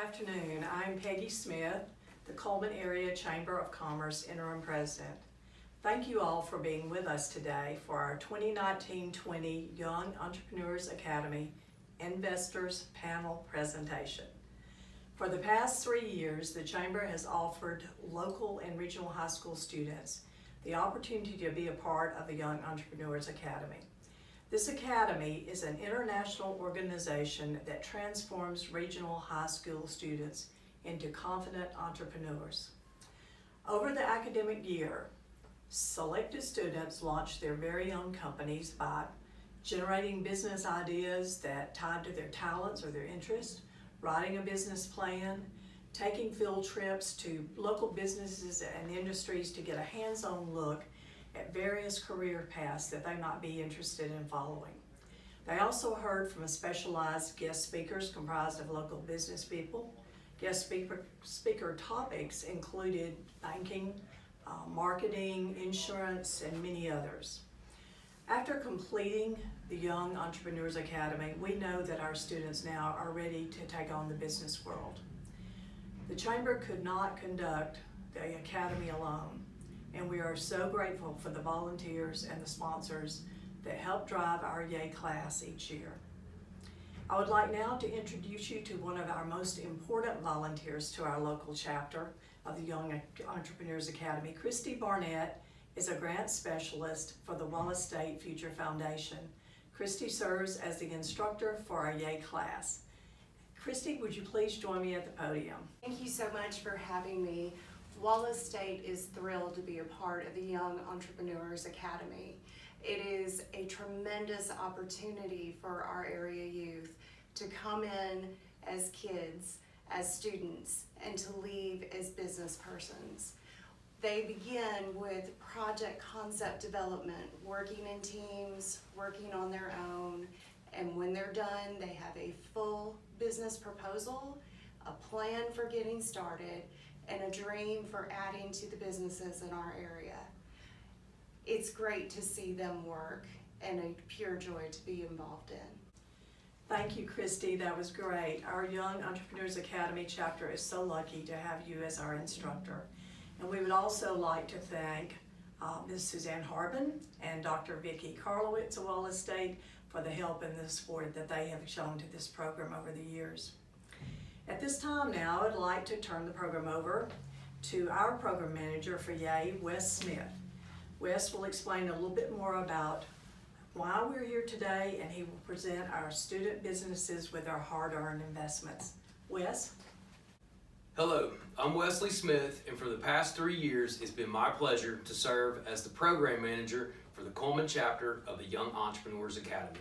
afternoon. I'm Peggy Smith, the Cullman Area Chamber of Commerce Interim President. Thank you all for being with us today for our 2019-20 Young Entrepreneurs Academy Investors Panel presentation. For the past 3 years, the Chamber has offered local and regional high school students the opportunity to be a part of the Young Entrepreneurs Academy. This academy is an international organization that transforms regional high school students into confident entrepreneurs. Over the academic year, selected students launch their very own companies by generating business ideas that tied to their talents or their interests, writing a business plan, taking field trips to local businesses and industries to get a hands-on look at various career paths that they might be interested in following. They also heard from specialized guest speakers comprised of local business people. Guest speaker topics included banking, marketing, insurance, and many others. After completing the Young Entrepreneurs Academy, we know that our students now are ready to take on the business world. The Chamber could not conduct the Academy alone, and we are so grateful for the volunteers and the sponsors that help drive our YAY class each year. I would like now to introduce you to one of our most important volunteers to our local chapter of the Young Entrepreneurs Academy. Christy Barnett is a grant specialist for the Wallace State Future Foundation. Christy serves as the instructor for our YAY class. Christy, would you please join me at the podium? Thank you so much for having me. Wallace State is thrilled to be a part of the Young Entrepreneurs Academy. It is a tremendous opportunity for our area youth to come in as kids, as students, and to leave as business persons. They begin with project concept development, working in teams, working on their own, and when they're done, they have a full business proposal, a plan for getting started, and a dream for adding to the businesses in our area. It's great to see them work and a pure joy to be involved in. Thank you, Christy. That was great. Our Young Entrepreneurs Academy chapter is so lucky to have you as our instructor. And we would also like to thank Ms. Suzanne Harbin and Dr. Vicki Karlowitz of Wallace State for the help and the support that they have shown to this program over the years. At this time now, I'd like to turn the program over to our program manager for YAY, Wes Smith. Wes will explain a little bit more about why we're here today, and he will present our student businesses with our hard-earned investments. Wes? Hello, I'm Wesley Smith, and for the past 3 years, it's been my pleasure to serve as the program manager for the Cullman chapter of the Young Entrepreneurs Academy.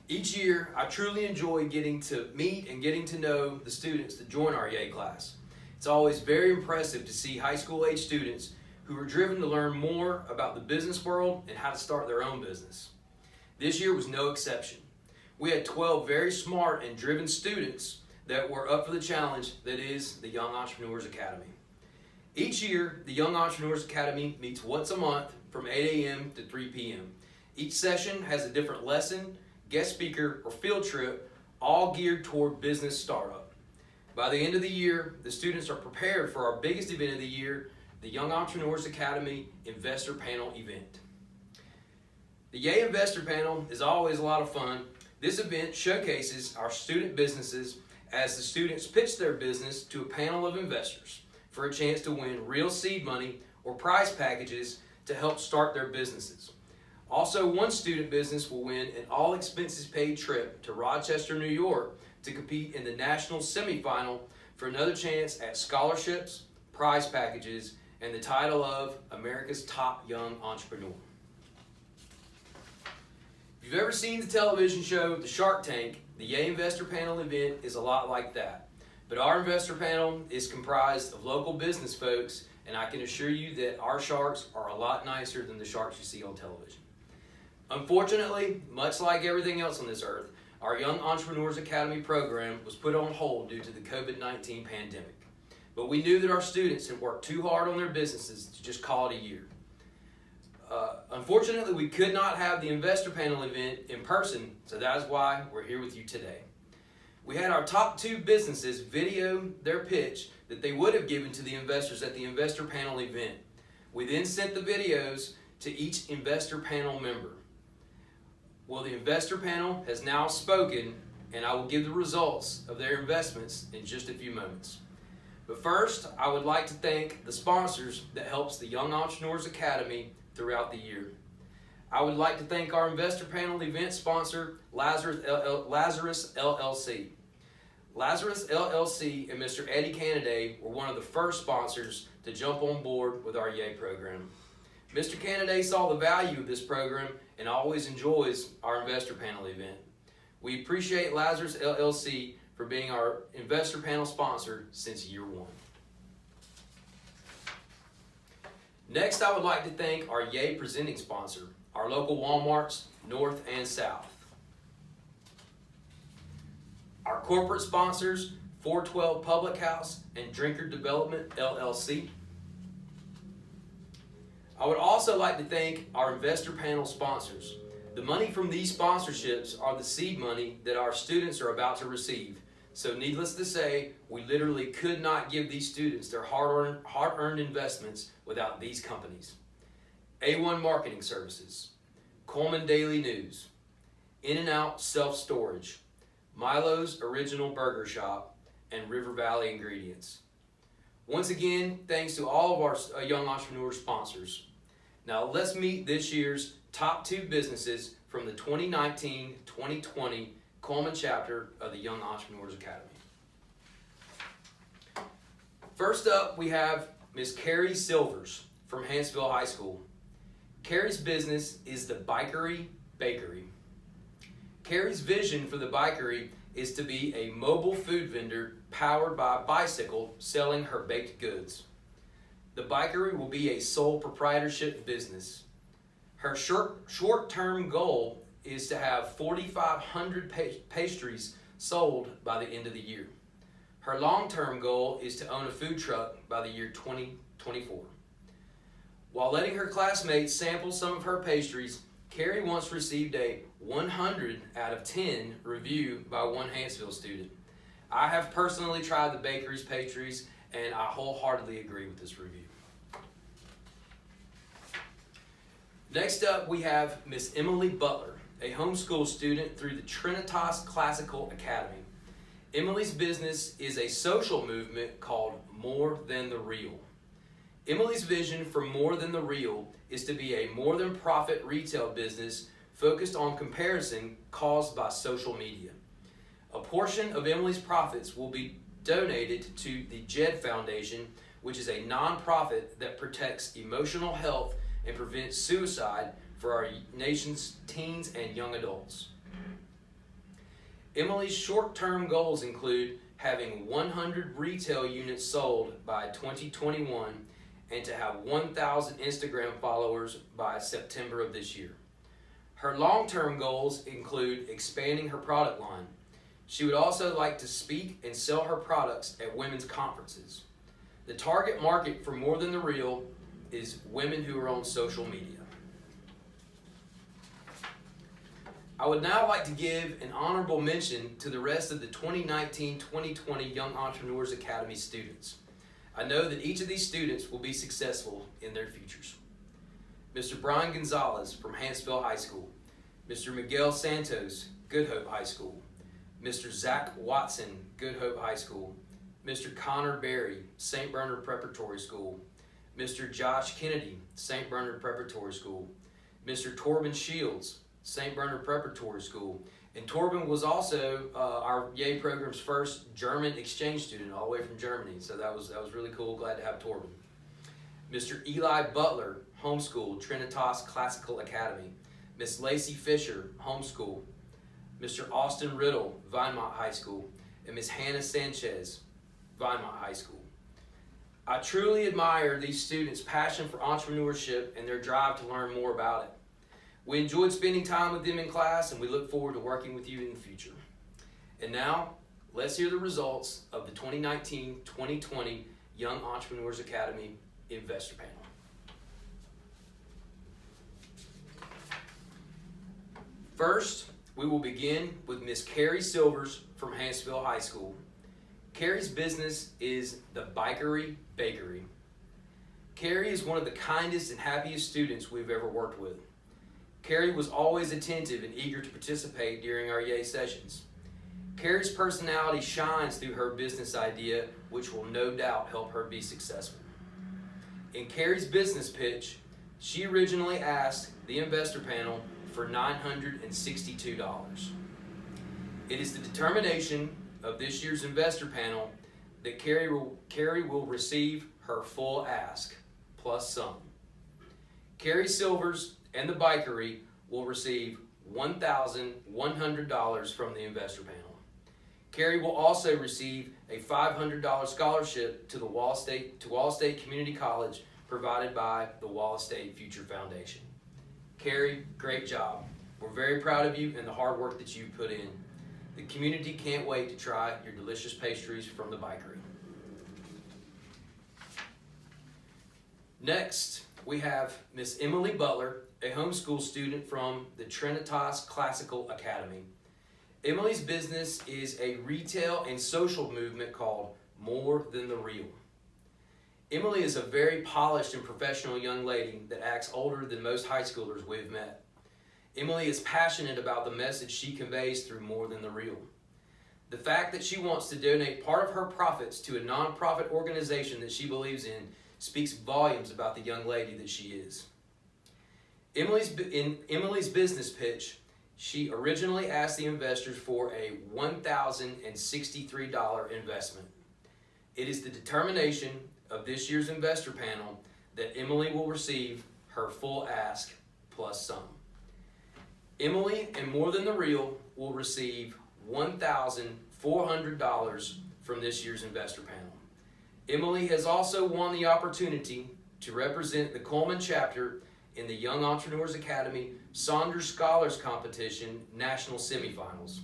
Each year, I truly enjoy getting to meet and getting to know the students that join our YAY class. It's always very impressive to see high school age students who are driven to learn more about the business world and how to start their own business. This year was no exception. We had 12 very smart and driven students that were up for the challenge that is the Young Entrepreneurs Academy. Each year, the Young Entrepreneurs Academy meets once a month from 8 a.m. to 3 p.m. Each session has a different lesson, guest speaker, or field trip, all geared toward business startup. By the end of the year, the students are prepared for our biggest event of the year, the Young Entrepreneurs Academy Investor Panel event. The YAY Investor Panel is always a lot of fun. This event showcases our student businesses as the students pitch their business to a panel of investors for a chance to win real seed money or prize packages to help start their businesses. Also, one student business will win an all-expenses-paid trip to Rochester, New York to compete in the national semifinal for another chance at scholarships, prize packages, and the title of America's Top Young Entrepreneur. If you've ever seen the television show The Shark Tank, the YAY Investor Panel event is a lot like that. But our investor panel is comprised of local business folks, and I can assure you that our sharks are a lot nicer than the sharks you see on television. Unfortunately, much like everything else on this earth, our Young Entrepreneurs Academy program was put on hold due to the COVID-19 pandemic. But we knew that our students had worked too hard on their businesses to just call it a year. Unfortunately, we could not have the investor panel event in person, so that is why we're here with you today. We had our top 2 businesses video their pitch that they would have given to the investors at the investor panel event. We then sent the videos to each investor panel member. Well, the investor panel has now spoken, and I will give the results of their investments in just a few moments. But first, I would like to thank the sponsors that helps the Young Entrepreneurs Academy throughout the year. I would like to thank our investor panel event sponsor, Lazarus LLC. Lazarus LLC and Mr. Eddie Canaday were one of the first sponsors to jump on board with our YAY program. Mr. Canaday saw the value of this program and always enjoys our investor panel event. We appreciate Lazarus LLC for being our investor panel sponsor since year 1. Next, I would like to thank our YAY presenting sponsor, our local Walmarts, North and South. Our corporate sponsors, 412 Public House and Drinker Development, LLC. I would also like to thank our investor panel sponsors. The money from these sponsorships are the seed money that our students are about to receive. So needless to say, we literally could not give these students their hard-earned investments without these companies. A1 Marketing Services, Cullman Daily News, In-N-Out Self-Storage, Milo's Original Burger Shop, and River Valley Ingredients. Once again, thanks to all of our Young Entrepreneur sponsors. Now let's meet this year's top 2 businesses from the 2019-2020 Cullman chapter of the Young Entrepreneurs Academy. First up, we have Ms. Carrie Silvers from Hanceville High School. Carrie's business is the Bikery Bakery. Carrie's vision for the Bikery is to be a mobile food vendor powered by a bicycle selling her baked goods. The Bikery will be a sole proprietorship business. Her short-term goal is to have 4,500 pastries sold by the end of the year. Her long-term goal is to own a food truck by the year 2024. While letting her classmates sample some of her pastries, Carrie once received a 100 out of 10 review by one Hanceville student. I have personally tried the bakery's pastries, and I wholeheartedly agree with this review. Next up, we have Miss Emily Butler, a homeschool student through the Trinitas Classical Academy. Emily's business is a social movement called More Than the Real. Emily's vision for More Than the Real is to be a more-than-profit retail business focused on comparison caused by social media. A portion of Emily's profits will be donated to the JED Foundation, which is a nonprofit that protects emotional health and prevents suicide for our nation's teens and young adults. Emily's short-term goals include having 100 retail units sold by 2021 and to have 1,000 Instagram followers by September of this year. Her long-term goals include expanding her product line. She would also like to speak and sell her products at women's conferences. The target market for More Than the Real is women who are on social media. I would now like to give an honorable mention to the rest of the 2019-2020 Young Entrepreneurs Academy students. I know that each of these students will be successful in their futures. Mr. Brian Gonzalez from Hanceville High School, Mr. Miguel Santos, Good Hope High School, Mr. Zach Watson, Good Hope High School, Mr. Connor Berry, St. Bernard Preparatory School, Mr. Josh Kennedy, St. Bernard Preparatory School, Mr. Torben Shields, St. Bernard Preparatory School, and Torben was also our YAY program's first German exchange student all the way from Germany, so that was really cool. Glad to have Torben. Mr. Eli Butler, homeschool, Trinitas Classical Academy. Miss Lacey Fisher, homeschool. Mr. Austin Riddle, Vinemont High School, and Miss Hannah Sanchez, Vinemont High School. I truly admire these students' passion for entrepreneurship and their drive to learn more about it. We enjoyed spending time with them in class, and we look forward to working with you in the future. And now, let's hear the results of the 2019-2020 Young Entrepreneurs Academy Investor Panel. First, We will begin with Miss Carrie Silvers from Hanceville High School. Carrie's business is the Bikery Bakery. Carrie is one of the kindest and happiest students we've ever worked with. Carrie was always attentive and eager to participate during our Yay sessions. Carrie's personality shines through her business idea, which will no doubt help her be successful. In Carrie's business pitch, she originally asked the investor panel for $962. It is the determination of this year's investor panel that Carrie will receive her full ask, plus some. Carrie Silvers and the Bikery will receive $1,100 from the investor panel. Carrie will also receive a $500 scholarship to the Wall State Community College provided by the Wall State Future Foundation. Carrie, great job. We're very proud of you and the hard work that you put in. The community can't wait to try your delicious pastries from the Bikery. Next, we have Miss Emily Butler, a homeschool student from the Trinitas Classical Academy. Emily's business is a retail and social movement called More Than the Real. Emily is a very polished and professional young lady that acts older than most high schoolers we've met. Emily is passionate about the message she conveys through More Than the Real. The fact that she wants to donate part of her profits to a nonprofit organization that she believes in speaks volumes about the young lady that she is. In Emily's business pitch, she originally asked the investors for a $1,063 investment. It is the determination of this year's investor panel that Emily will receive her full ask plus some. Emily and More Than the Real will receive $1,400 from this year's investor panel. Emily has also won the opportunity to represent the Cullman chapter in the Young Entrepreneurs Academy Saunders Scholars Competition National Semifinals.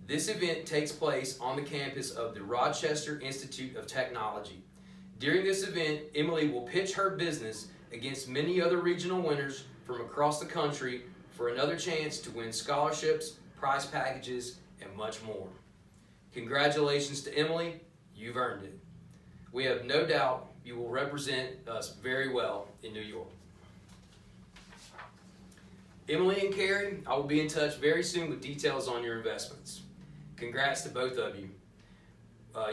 This event takes place on the campus of the Rochester Institute of Technology. During this event, Emily will pitch her business against many other regional winners from across the country for another chance to win scholarships, prize packages, and much more. Congratulations to Emily, you've earned it. We have no doubt you will represent us very well in New York. Emily and Carrie, I will be in touch very soon with details on your investments. Congrats to both of you.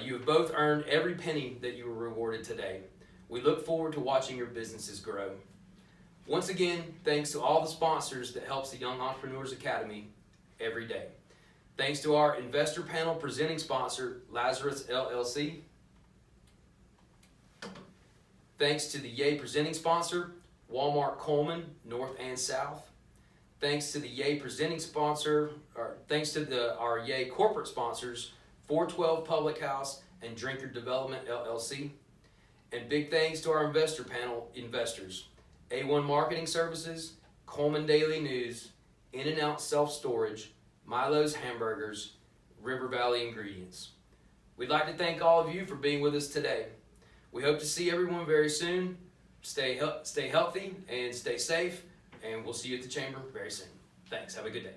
You have both earned every penny that you were rewarded today. We look forward to watching your businesses grow. Once again, thanks to all the sponsors that helps the Young Entrepreneurs Academy every day. Thanks to our investor panel presenting sponsor, Lazarus LLC. Thanks to the Yay presenting sponsor, Walmart Cullman, North and South. Thanks to the Yay presenting sponsor, thanks to our Yay corporate sponsors, 412 Public House and Drinker Development LLC. And big thanks to our investor panel investors, A1 Marketing Services, Cullman Daily News, In-N-Out Self-Storage, Milo's Hamburgers, River Valley Ingredients. We'd like to thank all of you for being with us today. We hope to see everyone very soon. Stay healthy and stay safe, and we'll see you at the chamber very soon. Thanks. Have a good day.